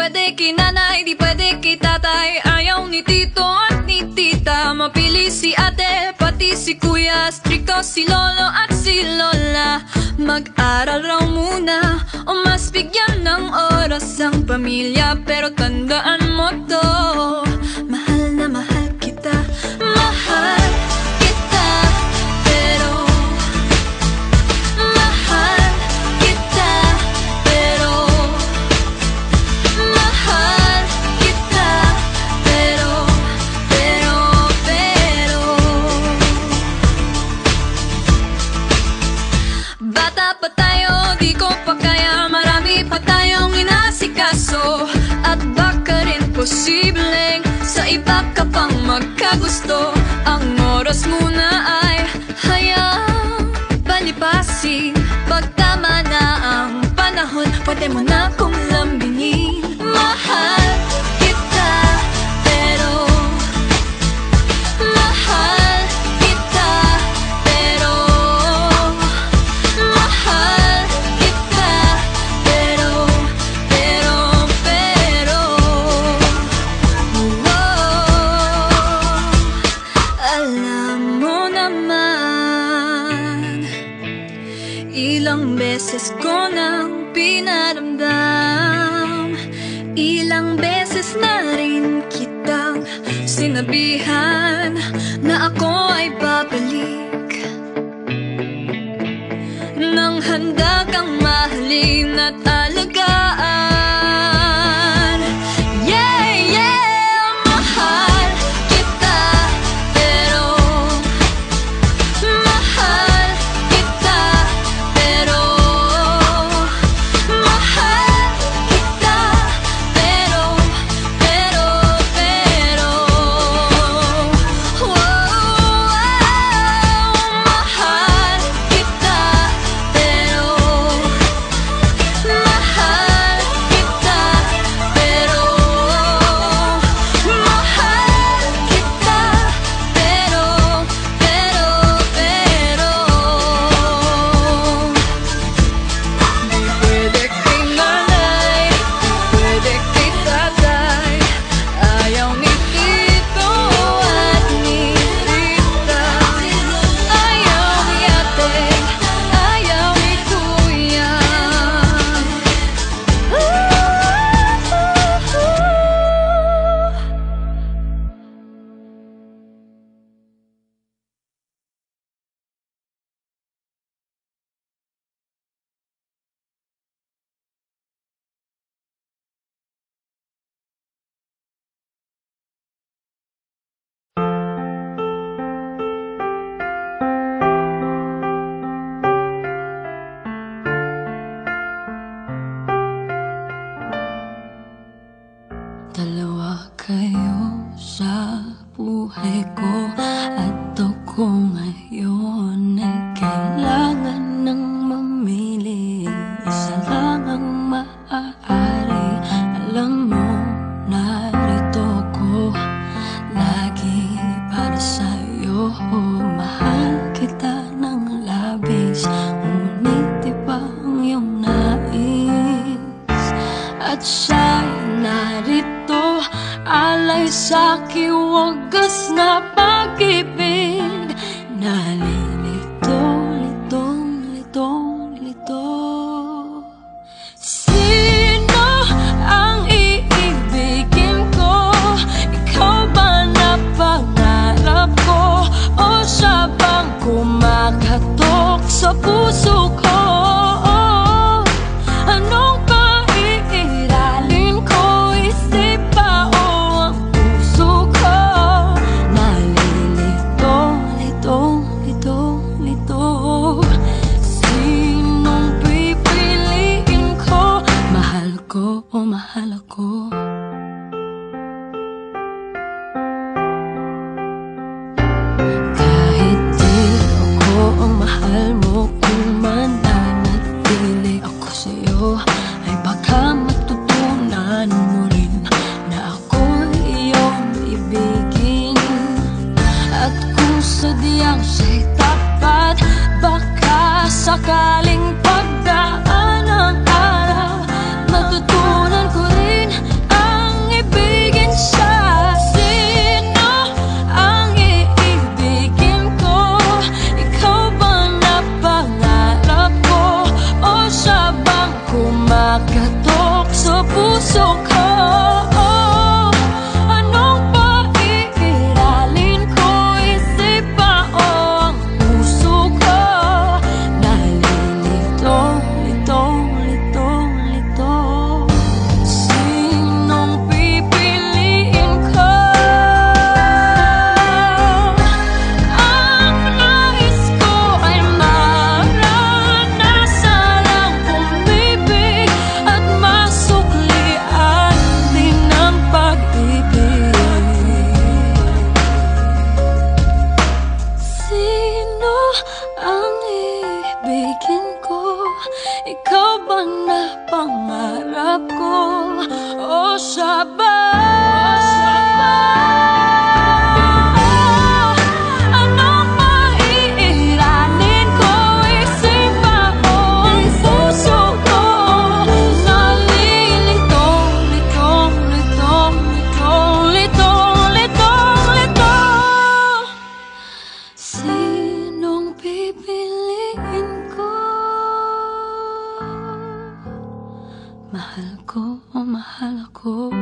pwede kay nanay, di pwede kay tatay. Ayaw ni tito at ni tita, mapili si ate, pati si kuya. Stricto si lolo at si lola, mag-aral raw muna o mas bigyan ng oras ang pamilya. Pero tandaan mo to, mahal na mahal kita, mahal kita. Pero mahal kita, pero mahal kita, pero bata pa tayo, di ko pa kaya, marami pa tayong inasikaso. At baka rin posibleng sa iba ka pang magkagusto. Ang oras muna ay hayang palipasin. Pag tama na ang panahon, pwede mo na kong lambingin. Mahal kita, pero mahal kita, pero mahal kita, pero alam mo naman, ilang beses ko nang pinaramdam, ilang beses na rin kitang sinabihan na ako ay babalik, nang handa kang mahalin at alagaan. Yeah, yeah, mahal kita, pero mahal kita, pero mahal kita, pero mahal kita, pero mahal kita, pero mahal kita, di pwede kay nanay, pwede kay tatay. Ayaw ni tito at ni tita, ayaw ni ate, ayaw ni kuya. Dalawa kayo sa buhay ko at ako ngayon ay kailangan ng mamili. Isa lang ang maaari, alam mo, narito ko lagi para sa'yo. Mahal kita ng labis, ngunit iba ang iyong nais. At siya'y narito, alay sa'king wagas na pag-ibig. Nalilito, lito. Sino ang iibigin ko? Ikaw ba na pangarap ko? O siya bang kumakatok sa puso ko? Anong paiiralin ko? Isip pa o ang puso ko? Nalilito, lito. Sinong pipiliin ko? Mahal ko o mahal ako? Kahit di ako ang mahal mo, kung mananatili ako sa'yo, ay baka matutunan mo rin na ako'y iyong ibigin. At kung sadyang siya'y tapat, baka sakaling pagdaan ng araw, matutunan ko rin ba na pangarap ko o siya ba? Anong maiiranin ko, isip ba o ang puso ko? Nalilitong, litong, litong, litong, litong, litong, litong. Sinong pipiliin ko? Mahal ko o mahal ako?